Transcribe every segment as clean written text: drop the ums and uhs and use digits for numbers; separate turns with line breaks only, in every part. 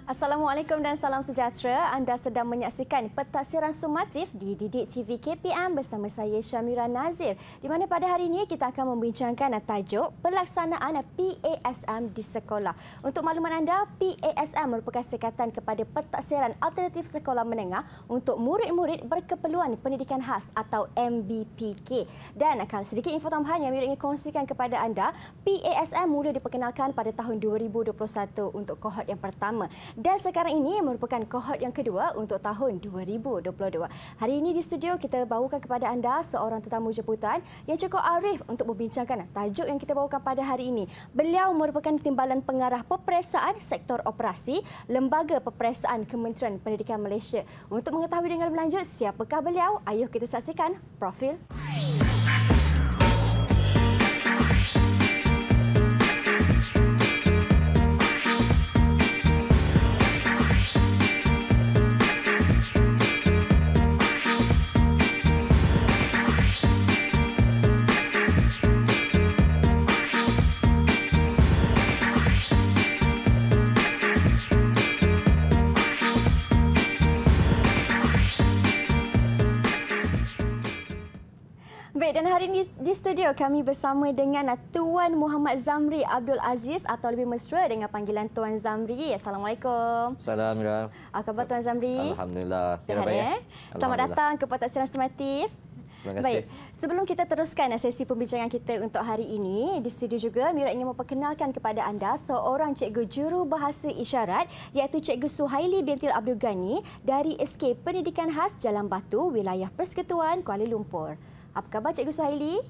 Assalamualaikum dan salam sejahtera. Anda sedang menyaksikan Pentaksiran Sumatif di Didik TV KPM bersama saya Syamira Nazir. Di mana pada hari ini kita akan membincangkan tajuk pelaksanaan PASM di sekolah. Untuk makluman anda, PASM merupakan sekatan kepada Pentaksiran Alternatif Sekolah Menengah untuk murid-murid berkeperluan pendidikan khas atau MBPK. Dan sedikit info tambahan yang Mira ingin kongsikan kepada anda, PASM mula diperkenalkan pada tahun 2021 untuk kohort yang pertama. Dan sekarang ini merupakan kohort yang kedua untuk tahun 2022. Hari ini di studio kita bawakan kepada anda seorang tetamu jemputan yang cukup arif untuk membincangkan tajuk yang kita bawakan pada hari ini. Beliau merupakan Timbalan Pengarah Peperiksaan Sektor Operasi Lembaga Peperiksaan Kementerian Pendidikan Malaysia. Untuk mengetahui dengan lebih lanjut siapakah beliau, ayuh kita saksikan profil. Baik, dan hari ini di studio kami bersama dengan Tuan Muhammad Zamri Abdul Aziz atau lebih mesra dengan panggilan Tuan Zamri. Assalamualaikum.
Salam, Mira.
Apa khabar Tuan Zamri?
Alhamdulillah.
Sihat ya? Selamat datang ke Pentaksiran Sumatif.
Terima kasih.
Baik, sebelum kita teruskan sesi pembincangan kita untuk hari ini, di studio juga Mira ingin memperkenalkan kepada anda seorang cikgu juru bahasa isyarat iaitu Cikgu Suhaili binti Abdul Ghani dari SK Pendidikan Khas Jalan Batu, Wilayah Persekutuan Kuala Lumpur. Apa khabar Cikgu Suhaili?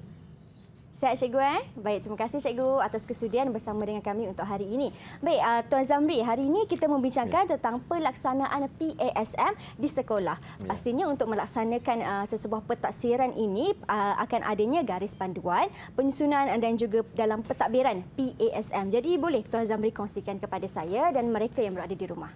Sihat Cikgu? Baik, terima kasih Cikgu atas kesudian bersama dengan kami untuk hari ini. Baik, Tuan Zamri, hari ini kita membincangkan tentang pelaksanaan PASM di sekolah. Pastinya untuk melaksanakan sesebuah pentaksiran ini akan adanya garis panduan, penyusunan dan juga dalam pentadbiran PASM. Jadi boleh Tuan Zamri kongsikan kepada saya dan mereka yang berada di rumah.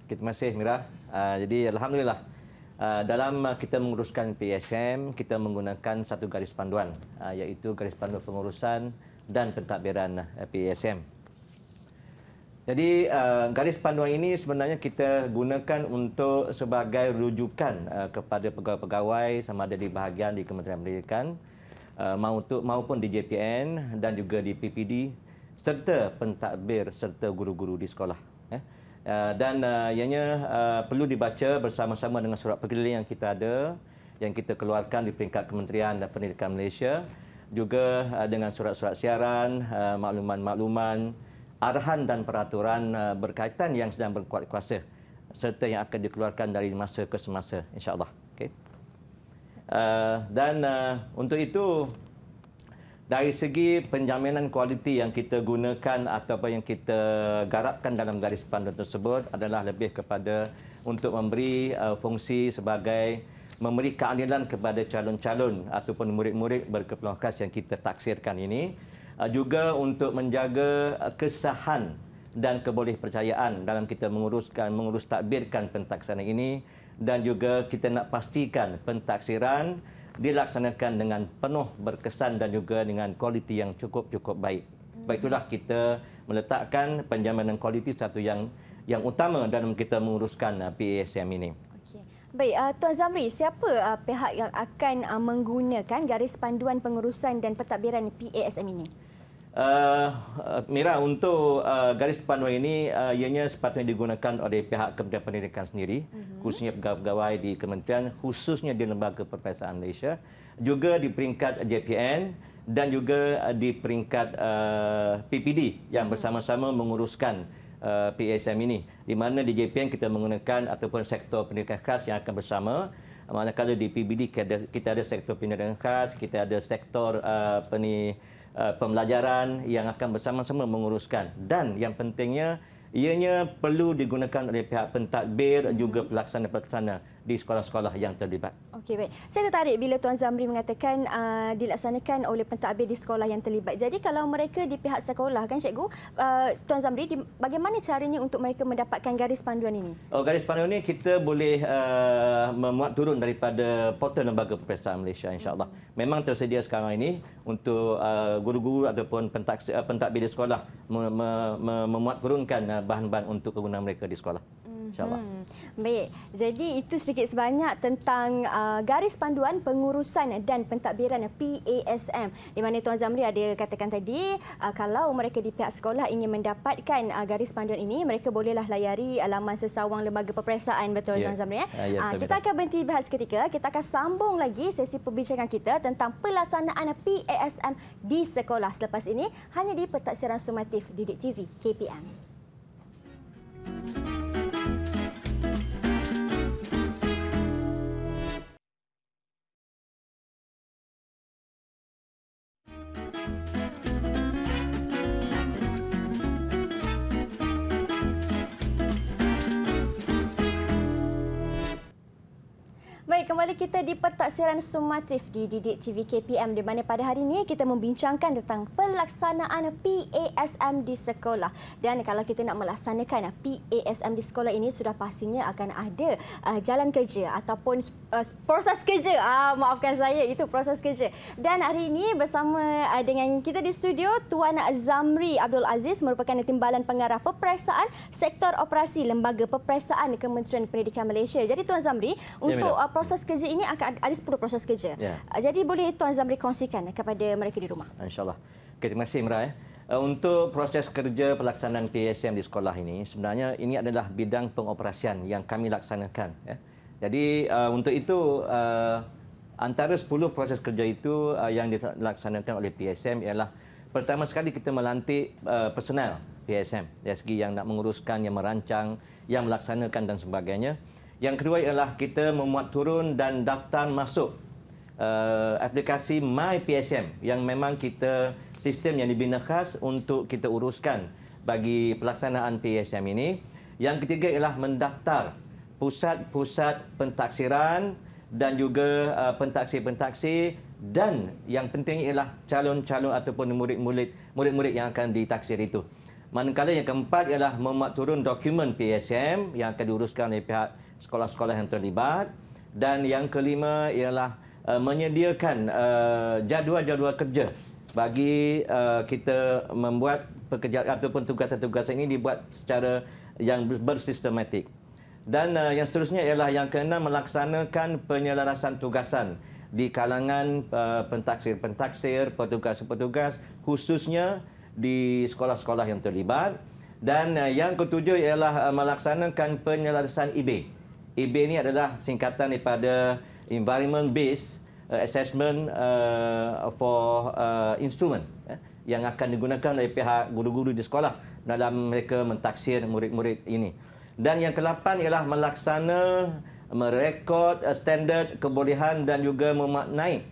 Terima kasih Mira. Jadi Alhamdulillah. Dalam kita menguruskan PASM, kita menggunakan satu garis panduan, iaitu garis panduan pengurusan dan pentadbiran PASM. Jadi garis panduan ini sebenarnya kita gunakan untuk sebagai rujukan kepada pegawai-pegawai sama ada di bahagian di Kementerian Pendidikan maupun di JPN dan juga di PPD serta pentadbir serta guru-guru di sekolah. Dan ianya perlu dibaca bersama-sama dengan surat perkeliling yang kita ada, yang kita keluarkan di peringkat Kementerian Pendidikan Malaysia, juga dengan surat-surat siaran, makluman-makluman, arahan dan peraturan berkaitan yang sedang berkuat kuasa serta yang akan dikeluarkan dari masa ke semasa, insya-Allah. Okay. Dan untuk itu, dari segi penjaminan kualiti yang kita gunakan ataupun yang kita garapkan dalam garis panduan tersebut adalah lebih kepada untuk memberi fungsi sebagai memberi keadilan kepada calon-calon ataupun murid-murid berkeperluan khas yang kita taksirkan ini, juga untuk menjaga kesahan dan kebolehpercayaan dalam kita mengurus tadbirkan pentaksiran ini, dan juga kita nak pastikan pentaksiran dilaksanakan dengan penuh berkesan dan juga dengan kualiti yang cukup baik. Baik itulah kita meletakkan penjaminan kualiti satu yang utama dalam kita menguruskan PASM ini.
Okey. Baik, Tuan Zamri, siapa pihak yang akan menggunakan garis panduan pengurusan dan pentadbiran PASM ini?
Mira, untuk garis panduan ini ianya sepatutnya digunakan oleh pihak Kementerian Pendidikan sendiri, khususnya pegawai di kementerian, khususnya di Lembaga Peperiksaan Malaysia, juga di peringkat JPN dan juga di peringkat PPD yang bersama-sama menguruskan PASM ini. Di mana di JPN kita menggunakan ataupun sektor pendidikan khas yang akan bersama, manakala di PPD kita ada sektor pendidikan khas, kita ada sektor pembelajaran yang akan bersama-sama menguruskan, dan yang pentingnya ianya perlu digunakan oleh pihak pentadbir juga pelaksana-pelaksana di sekolah-sekolah yang terlibat.
Okey, baik. Saya tertarik bila Tuan Zamri mengatakan dilaksanakan oleh pentadbir di sekolah yang terlibat. Jadi kalau mereka di pihak sekolah kan cikgu, Tuan Zamri, bagaimana caranya untuk mereka mendapatkan garis panduan ini?
Garis panduan ini kita boleh memuat turun daripada portal Lembaga Peperiksaan Malaysia, insya-Allah. Memang tersedia sekarang ini untuk guru-guru ataupun pentadbir di sekolah memuat turunkan bahan-bahan untuk kegunaan mereka di sekolah. InsyaAllah.
Baik, jadi itu sedikit sebanyak tentang garis panduan pengurusan dan pentadbiran PASM. Di mana Tuan Zamri ada katakan tadi, kalau mereka di pihak sekolah ingin mendapatkan garis panduan ini, mereka bolehlah layari laman sesawang Lembaga Peperiksaan, betul Tuan Zamri? Kita akan berhenti berehat seketika. Kita akan sambung lagi sesi perbincangan kita tentang pelaksanaan PASM di sekolah selepas ini, hanya di Pentaksiran Sumatif Didik TV KPM. Baik, kembali kita di Pentaksiran Sumatif di Didik TV KPM, di mana pada hari ini kita membincangkan tentang pelaksanaan PASM di sekolah. Dan kalau kita nak melaksanakan PASM di sekolah ini, sudah pastinya akan ada jalan kerja ataupun proses kerja. Maafkan saya, itu proses kerja. Dan hari ini bersama dengan kita di studio, Tuan Zamri Abdul Aziz, merupakan Timbalan Pengarah Peperiksaan Sektor Operasi Lembaga Peperiksaan Kementerian Pendidikan Malaysia. Jadi Tuan Zamri, untuk proses kerja ini akan ada 10 proses kerja. Jadi boleh Tuan Zamri kongsikan kepada mereka di rumah?
InsyaAllah. Okay, terima kasih Imra. Untuk proses kerja pelaksanaan PASM di sekolah ini, sebenarnya ini adalah bidang pengoperasian yang kami laksanakan. Jadi untuk itu, antara 10 proses kerja itu yang dilaksanakan oleh PASM ialah pertama sekali kita melantik personal PASM dari segi yang nak menguruskan, yang merancang, yang melaksanakan dan sebagainya. Yang kedua ialah kita memuat turun dan daftar masuk aplikasi My PASM yang memang kita sistem yang dibina khas untuk kita uruskan bagi pelaksanaan PASM ini. Yang ketiga ialah mendaftar pusat-pusat pentaksiran dan juga pentaksir-pentaksir, dan yang penting ialah calon-calon ataupun murid-murid yang akan ditaksir itu. Manakala yang keempat ialah memuat turun dokumen PASM yang akan diuruskan oleh pihak sekolah-sekolah yang terlibat, dan yang kelima ialah menyediakan jadual-jadual kerja bagi kita membuat pekerjaan ataupun tugasan-tugasan ini dibuat secara yang bersistematik. Dan yang seterusnya ialah yang keenam, melaksanakan penyelarasan tugasan di kalangan pentaksir-pentaksir, petugas-petugas, khususnya di sekolah-sekolah yang terlibat. Dan yang ketujuh ialah melaksanakan penyelarasan EB. EB ini adalah singkatan daripada Environment Based Assessment for Instrument, yang akan digunakan oleh pihak guru-guru di sekolah dalam mereka mentaksir murid-murid ini. Dan yang ke-8 ialah merekod standard kebolehan dan juga memaknai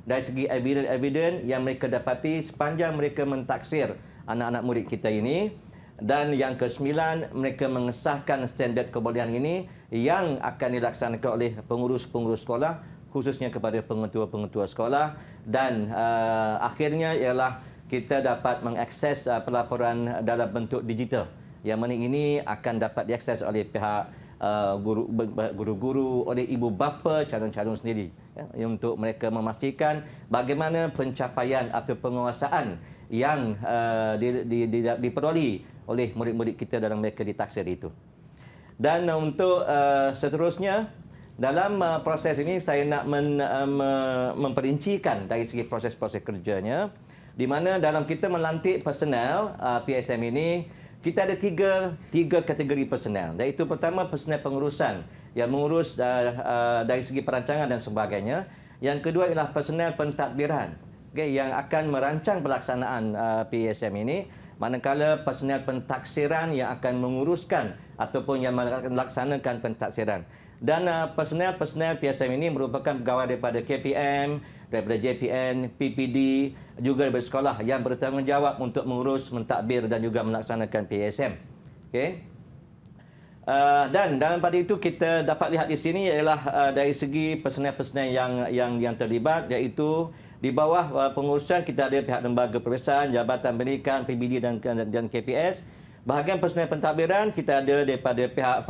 dari segi evidence yang mereka dapati sepanjang mereka mentaksir anak-anak murid kita ini. Dan yang ke-9, mereka mengesahkan standard kebolehan ini yang akan dilaksanakan oleh pengurus-pengurus sekolah, khususnya kepada pengetua-pengetua sekolah. Dan akhirnya ialah kita dapat mengakses pelaporan dalam bentuk digital, yang mana ini akan dapat diakses oleh pihak guru-guru, oleh ibu bapa calon-calon sendiri, untuk mereka memastikan bagaimana pencapaian atau penguasaan yang diperoleh oleh murid-murid kita dalam mereka ditaksir itu. Dan untuk seterusnya, dalam proses ini saya nak memperincikan dari segi proses-proses kerjanya, di mana dalam kita melantik personel PASM ini, kita ada tiga kategori personel. Iaitu pertama, personel pengurusan yang mengurus dari segi perancangan dan sebagainya. Yang kedua ialah personel pentadbiran, yang akan merancang pelaksanaan PASM ini. Manakala personel pentaksiran yang akan menguruskan ataupun yang melaksanakan pentaksiran. Dan personel PASM ini merupakan pegawai daripada KPM, daripada JPN, PPD, juga daripada sekolah yang bertanggungjawab untuk mengurus, mentadbir dan juga melaksanakan PASM. Okey. Dan dalam pada itu kita dapat lihat di sini ialah dari segi personel-personel yang terlibat, iaitu di bawah pengurusan kita ada pihak lembaga peperiksaan, Jabatan Pendidikan, PBD dan KPS. Bahagian personel pentadbiran kita ada daripada pihak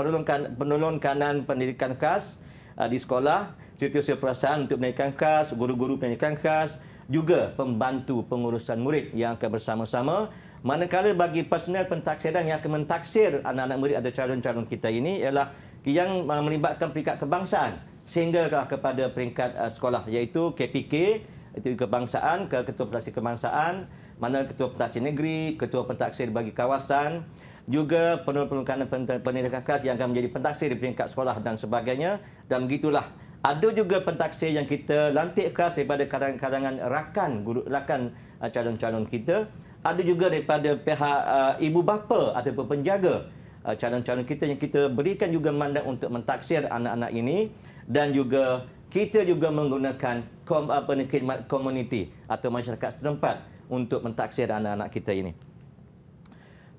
penolong kanan pendidikan khas di sekolah, setiausaha perasaan untuk pendidikan khas, guru-guru pendidikan khas, juga pembantu pengurusan murid yang akan bersama-sama. Manakala bagi personel pentaksiran yang akan mentaksir anak-anak murid atau calon-calon kita ini ialah yang melibatkan peringkat kebangsaan sehingga kepada peringkat sekolah, iaitu KPK, itu kebangsaan, ketua pentaksir kebangsaan, mana ketua pentaksir negeri, ketua pentaksir bagi kawasan, juga penolong pendidikan khas yang akan menjadi pentaksir di peringkat sekolah dan sebagainya. Dan begitulah. Ada juga pentaksir yang kita lantik khas daripada kalangan rakan calon-calon kita. Ada juga daripada pihak ibu bapa ataupun penjaga calon-calon kita yang kita berikan juga mandat untuk mentaksir anak-anak ini. Dan juga kita juga menggunakan khidmat komuniti atau masyarakat setempat untuk mentaksir anak-anak kita ini.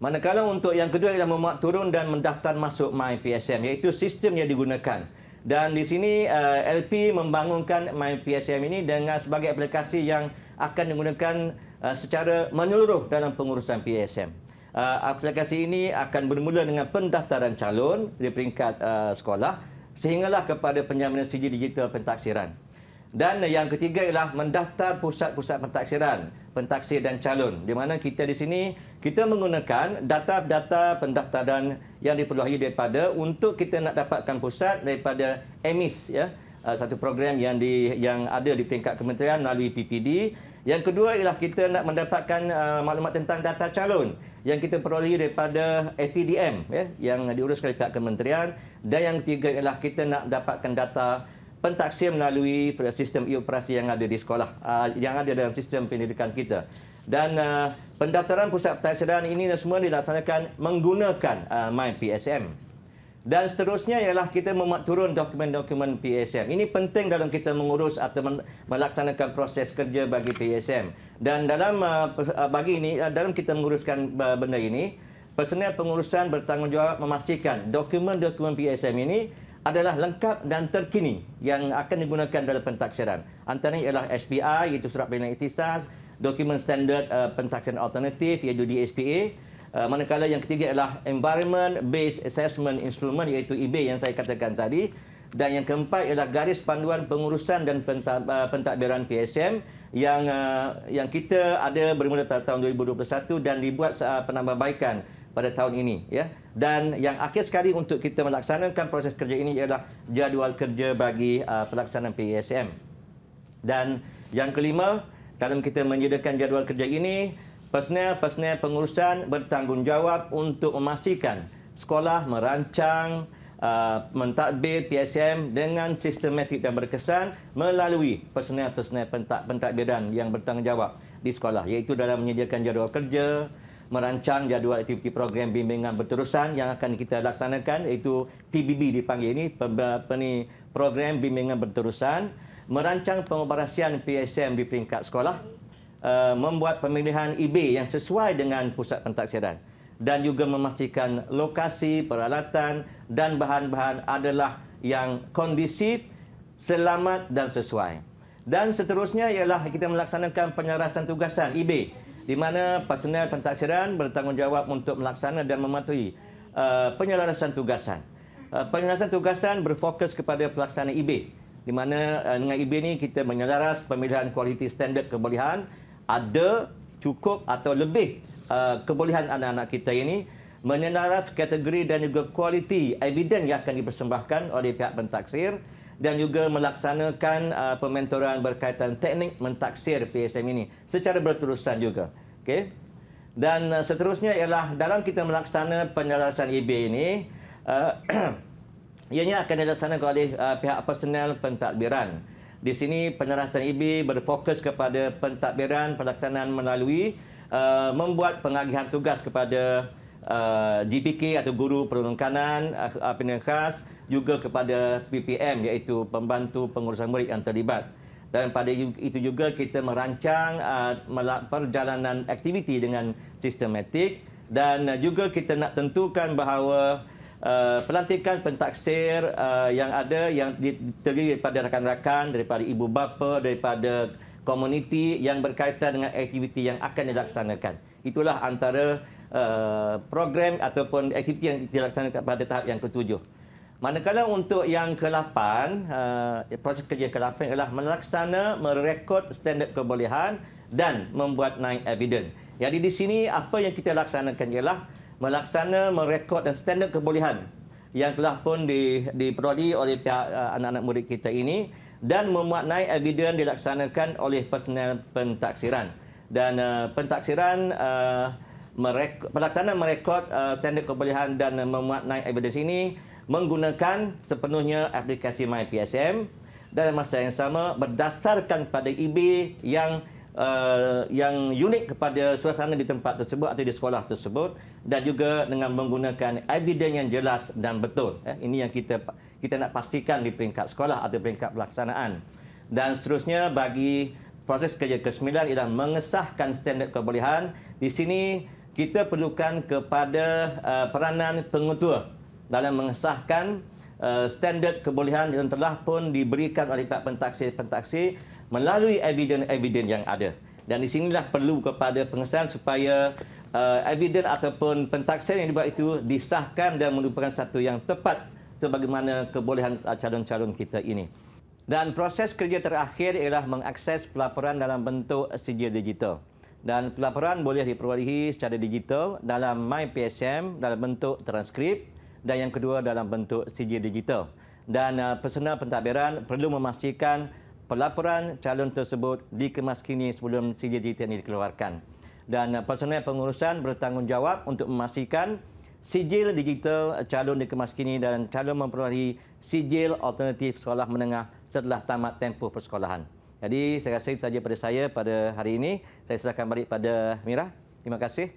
Manakala untuk yang kedua ialah memuat turun dan mendaftar masuk MyPSM, iaitu sistem yang digunakan. Dan di sini LP membangunkan MyPSM ini dengan sebagai aplikasi yang akan digunakan secara menyeluruh dalam pengurusan PSM. Aplikasi ini akan bermula dengan pendaftaran calon di peringkat sekolah sehinggalah kepada penjaminan sijil digital pentaksiran. Dan yang ketiga ialah mendaftar pusat-pusat pentaksiran, pentaksir dan calon, di mana kita di sini kita menggunakan data-data pendaftaran yang diperlukan daripada untuk kita nak dapatkan pusat daripada EMIS, ya, satu program yang ada di peringkat kementerian melalui PPD. Yang kedua ialah kita nak mendapatkan maklumat tentang data calon yang kita perolehi daripada APDM, ya, yang diuruskan oleh pihak kementerian. Dan yang ketiga ialah kita nak dapatkan data pentaksir melalui sistem e-operasi yang ada di sekolah, yang ada dalam sistem pendidikan kita. Dan pendaftaran pusat pentaksiran ini semua dilaksanakan menggunakan MyPSM. Dan seterusnya ialah kita memuat turun dokumen-dokumen PSM. Ini penting dalam kita mengurus atau melaksanakan proses kerja bagi PSM. Dan dalam dalam kita menguruskan benda ini, personel pengurusan bertanggungjawab memastikan dokumen-dokumen PSM ini adalah lengkap dan terkini yang akan digunakan dalam pentaksiran. Antaranya ialah SPI, iaitu Surat Panggilan Ikhtisas, dokumen standard pentaksiran alternatif, iaitu DSPA. Manakala yang ketiga adalah Environment Based Assessment Instrument, iaitu EBA yang saya katakan tadi. Dan yang keempat ialah garis panduan pengurusan dan pentadbiran PSM yang kita ada bermula tahun 2021 dan dibuat penambahbaikan pada tahun ini, ya. Dan yang akhir sekali untuk kita melaksanakan proses kerja ini ialah jadual kerja bagi pelaksanaan PSM. Dan yang kelima, dalam kita menyediakan jadual kerja ini, personel pengurusan bertanggungjawab untuk memastikan sekolah merancang mentadbir PSM dengan sistematik dan berkesan melalui personel pentadbiran yang bertanggungjawab di sekolah, iaitu dalam menyediakan jadual kerja, merancang jadual aktiviti program bimbingan berterusan yang akan kita laksanakan, iaitu PBB dipanggil ini, program bimbingan berterusan, merancang pengoperasian PSM di peringkat sekolah, membuat pemilihan IB yang sesuai dengan pusat pentaksiran, dan juga memastikan lokasi, peralatan dan bahan-bahan adalah yang kondusif, selamat dan sesuai. Dan seterusnya ialah kita melaksanakan penyelarasan tugasan IB, di mana personel pentaksiran bertanggungjawab untuk melaksanakan dan mematuhi penyelarasan tugasan. Penyelarasan tugasan berfokus kepada pelaksanaan IB, di mana dengan IB ini kita menyelaras pemilihan kualiti standard kebolehan, ada, cukup atau lebih kebolehan anak-anak kita ini, menyelaras kategori dan juga kualiti eviden yang akan dipersembahkan oleh pihak pentaksir, dan juga melaksanakan pementoran berkaitan teknik mentaksir PSM ini secara berterusan juga. Okay? Dan seterusnya ialah dalam kita melaksanakan penyelarasan IB ini, ianya akan dilaksanakan oleh pihak personel pentadbiran. Di sini penyelarasan IB berfokus kepada pentadbiran pelaksanaan melalui membuat pengagihan tugas kepada GPK atau guru penolong kanan pendidikan khas, juga kepada PPM, iaitu pembantu pengurusan murid yang terlibat. Dan pada itu juga kita merancang perjalanan aktiviti dengan sistematik, dan juga kita nak tentukan bahawa pelantikan pentaksir yang ada yang terdiri daripada rakan-rakan, daripada ibu bapa, daripada komuniti yang berkaitan dengan aktiviti yang akan dilaksanakan. Itulah antara program ataupun aktiviti yang dilaksanakan pada tahap yang ke-7. Manakala untuk yang ke-8, proses kerja ke-8 adalah melaksana, merekod standard kebolehan dan membuat naik evidence. Jadi di sini apa yang kita laksanakan ialah melaksana, merekod dan standard kebolehan yang telah pun diperoleh oleh pihak anak-anak murid kita ini dan memuat naik evidence dilaksanakan oleh personel pentaksiran. Dan pentaksiran merekod standard kebolehan dan memuat naik evidence ini menggunakan sepenuhnya aplikasi MyPSM dalam masa yang sama berdasarkan pada IB yang unik kepada suasana di tempat tersebut atau di sekolah tersebut dan juga dengan menggunakan evidence yang jelas dan betul. Ini yang kita nak pastikan di peringkat sekolah atau peringkat pelaksanaan. Dan seterusnya bagi proses kerja ke-9 ialah mengesahkan standard kebolehan. Di sini kita perlukan kepada peranan pengetua dalam mengesahkan standard kebolehan yang telah pun diberikan oleh pihak pentaksir melalui evidence yang ada. Dan di sinilah perlu kepada pengesahan supaya evidence ataupun pentaksir yang dibuat itu disahkan dan merupakan satu yang tepat sebagaimana kebolehan calon-calon kita ini. Dan proses kerja terakhir ialah mengakses pelaporan dalam bentuk sijil digital. Dan pelaporan boleh diperolehi secara digital dalam MyPSM dalam bentuk transkrip dan yang kedua dalam bentuk sijil digital. Dan personel pentadbiran perlu memastikan pelaporan calon tersebut dikemaskini sebelum sijil digital ini dikeluarkan. Dan personel pengurusan bertanggungjawab untuk memastikan sijil digital calon dikemaskini dan calon memperolehi sijil alternatif sekolah menengah setelah tamat tempoh persekolahan. Jadi saya rasa itu saja pada saya pada hari ini. Saya serahkan balik pada Mira. Terima kasih.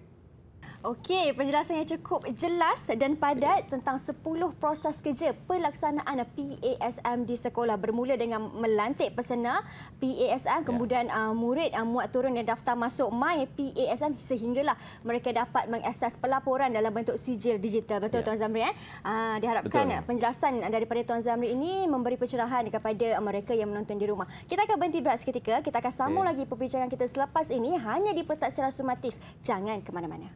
Okey, penjelasan yang cukup jelas dan padat tentang 10 proses kerja pelaksanaan PASM di sekolah bermula dengan melantik personal PASM, kemudian murid muat turun dan daftar masuk My PASM sehinggalah mereka dapat mengakses pelaporan dalam bentuk sijil digital. Betul Tuan Zamri? Diharapkan penjelasan daripada Tuan Zamri ini memberi pencerahan kepada mereka yang menonton di rumah. Kita akan berhenti berehat seketika. Kita akan sambung lagi perbincangan kita selepas ini hanya di Pentaksiran Sumatif. Jangan ke mana-mana.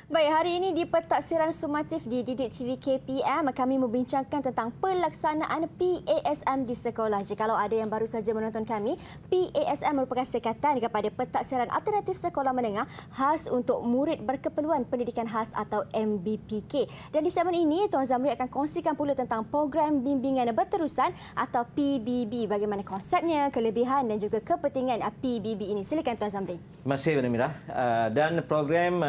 Baik, hari ini di Pentaksiran Sumatif di Didik TV KPM kami membincangkan tentang pelaksanaan PASM di sekolah. Jikalau ada yang baru saja menonton kami, PASM merupakan sekatan kepada Pentaksiran Alternatif Sekolah Menengah khas untuk murid berkeperluan pendidikan khas atau MBPK. Dan di segmen ini Tuan Zamri akan kongsikan pula tentang program bimbingan berterusan atau PBB. Bagaimana konsepnya, kelebihan dan juga kepentingan PBB ini. Silakan Tuan Zamri.
Terima kasih Puan Mira. Dan program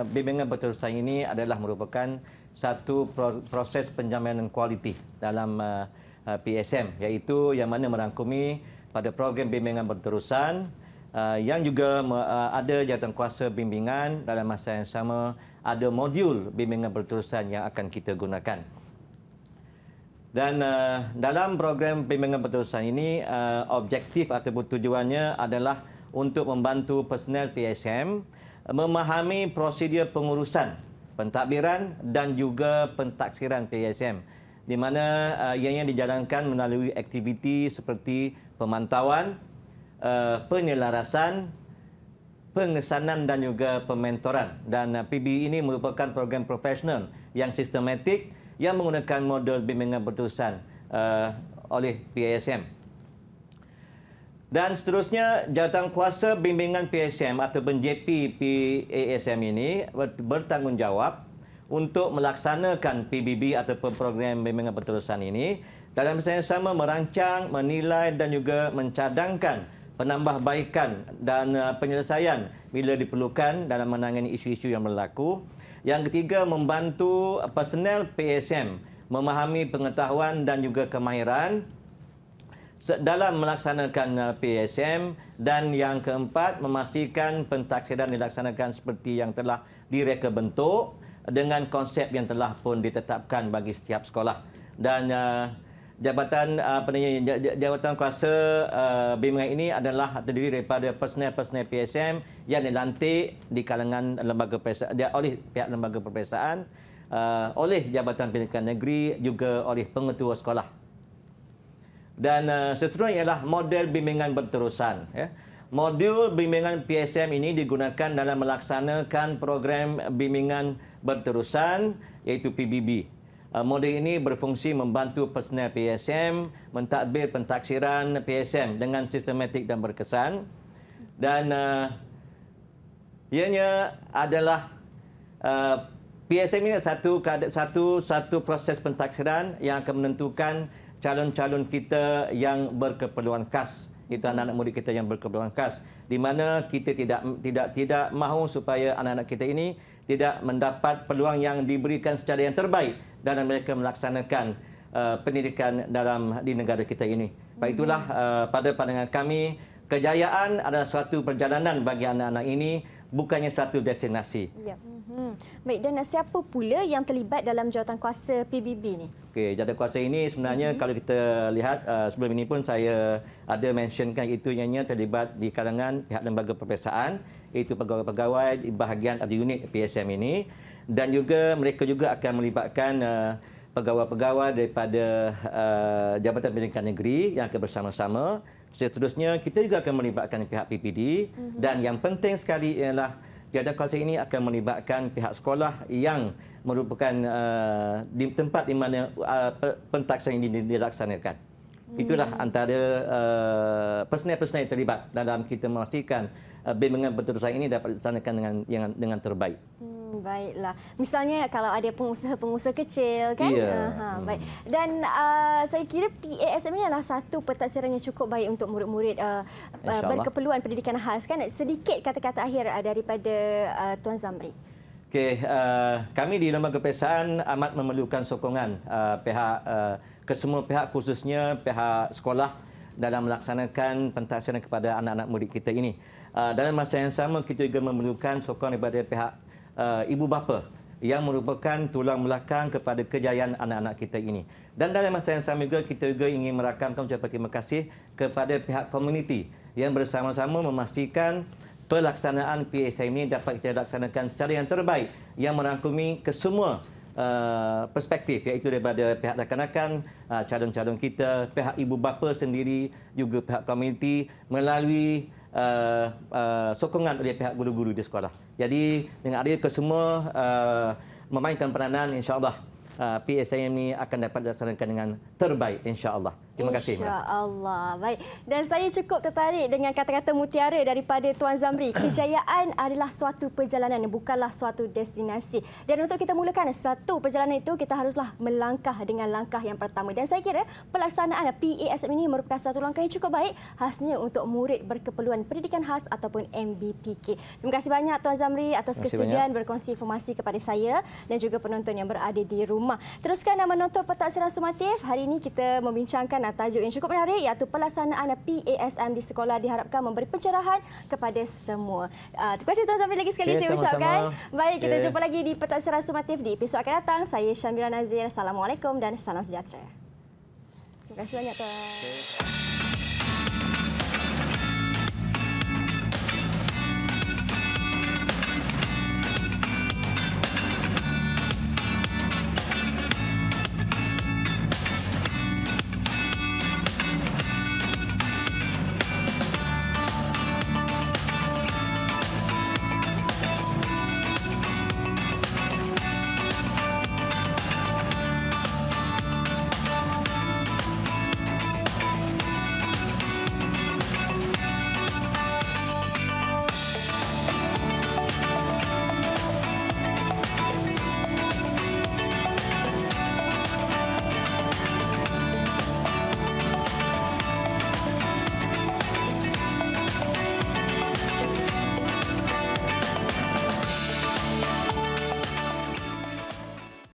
bimbingan berterusan ini adalah merupakan satu proses penjaminan kualiti dalam PSM, iaitu yang mana merangkumi pada program bimbingan berterusan yang juga ada jawatankuasa bimbingan dalam masa yang sama, ada modul bimbingan berterusan yang akan kita gunakan. Dan dalam program bimbingan berterusan ini, objektif ataupun tujuannya adalah untuk membantu personel PSM memahami prosedur pengurusan, pentadbiran dan juga pentaksiran PSM, di mana ianya dijalankan melalui aktiviti seperti pemantauan, penyelarasan, pengesanan dan juga pementoran. Dan PB ini merupakan program profesional yang sistematik yang menggunakan model bimbingan berterusan oleh PASM. Dan seterusnya, jawatankuasa bimbingan PSM ataupun JP PASM ini bertanggungjawab untuk melaksanakan PBB ataupun program bimbingan berterusan ini dalam masa yang sama merancang, menilai dan juga mencadangkan penambahbaikan dan penyelesaian bila diperlukan dalam menangani isu-isu yang berlaku. Yang ketiga, membantu personel PSM memahami pengetahuan dan juga kemahiran dalam melaksanakan PSM, dan yang keempat memastikan pentaksiran dilaksanakan seperti yang telah direka bentuk dengan konsep yang telah pun ditetapkan bagi setiap sekolah. Dan jawatan kuasa bimbingan ini adalah terdiri daripada personel-personel PSM yang dilantik di kalangan lembaga oleh pihak lembaga perpesaan, oleh Jabatan Pendidikan Negeri, juga oleh pengetua sekolah. Dan seterusnya ialah model bimbingan berterusan. Modul bimbingan PSM ini digunakan dalam melaksanakan program bimbingan berterusan, iaitu PBB. Modul ini berfungsi membantu personel PSM mentadbir pentaksiran PSM dengan sistematik dan berkesan. Dan ianya adalah PSM ini satu proses pentaksiran yang akan menentukan calon-calon kita yang berkeperluan khas. Itu anak-anak murid kita yang berkeperluan khas, di mana kita tidak mahu supaya anak-anak kita ini tidak mendapat peluang yang diberikan secara yang terbaik dalam mereka melaksanakan pendidikan di negara kita ini. Baik itulah pada pandangan kami, kejayaan adalah suatu perjalanan bagi anak-anak ini, bukannya satu destinasi.
Ya. Baik, dan siapa pula yang terlibat dalam jawatankuasa PBB ni?
Okey, jawatankuasa ini sebenarnya kalau kita lihat sebelum ini pun saya ada mentionkan itu ianya terlibat di kalangan pihak lembaga perpesaan, iaitu pegawai-pegawai di bahagian atau unit PSM ini, dan juga mereka juga akan melibatkan pegawai-pegawai daripada Jabatan Pendidikan Negeri yang akan bersama-sama. Seterusnya kita juga akan melibatkan pihak PPD, dan yang penting sekali ialah jawatankuasa ini akan melibatkan pihak sekolah yang merupakan di tempat di mana pentaksiran ini dilaksanakan. Itulah antara personel-personel yang terlibat dalam kita memastikan bimbingan berterusan ini dapat dilaksanakan dengan terbaik.
Baiklah. Misalnya kalau ada pengusaha-pengusaha kecil, kan?
Ya.
Baik. Dan saya kira PASM ini adalah satu pentaksiran yang cukup baik untuk murid-murid berkeperluan pendidikan khas, kan? Sedikit kata-kata akhir daripada Tuan Zamri.
Okey, kami di lembaga perpesaan amat memerlukan sokongan kesemua pihak, khususnya pihak sekolah dalam melaksanakan pentaksiran kepada anak-anak murid kita ini. Dalam masa yang sama, kita juga memerlukan sokongan daripada pihak ibu bapa yang merupakan tulang belakang kepada kejayaan anak-anak kita ini. Dan dalam masa yang sama juga, kita juga ingin merakamkan ucapan terima kasih kepada pihak komuniti yang bersama-sama memastikan pelaksanaan PSM ini dapat kita laksanakan secara yang terbaik, yang merangkumi kesemua perspektif, iaitu daripada pihak rakan-rakan, calon-calon kita, pihak ibu bapa sendiri, juga pihak komuniti, melalui sokongan oleh pihak guru-guru di sekolah. Jadi dengan adanya kesemua memainkan peranan, insya-Allah PSM ini akan dapat dilaksanakan dengan terbaik, insya-Allah. Terima kasih.
Insya-Allah. Baik. Dan saya cukup tertarik dengan kata-kata mutiara daripada Tuan Zamri. Kejayaan adalah suatu perjalanan, bukanlah suatu destinasi. Dan untuk kita mulakan satu perjalanan itu, kita haruslah melangkah dengan langkah yang pertama. Dan saya kira pelaksanaan PASM ini merupakan satu langkah yang cukup baik, khasnya untuk murid berkeperluan pendidikan khas ataupun MBPK. Terima kasih banyak Tuan Zamri atas kesudian berkongsi informasi kepada saya dan juga penonton yang berada di rumah. Teruskan menonton pentaksiran sumatif. Hari ini kita membincangkan tajuk yang cukup menarik, iaitu pelaksanaan PASM di sekolah diharapkan memberi pencerahan kepada semua. Terima kasih Tuan Zamri lagi sekali saya ucapkan. Baik, kita jumpa lagi di pentaksiran sumatif di episod akan datang. Saya Syamira Nazir. Assalamualaikum dan salam sejahtera. Terima kasih banyak Tuan.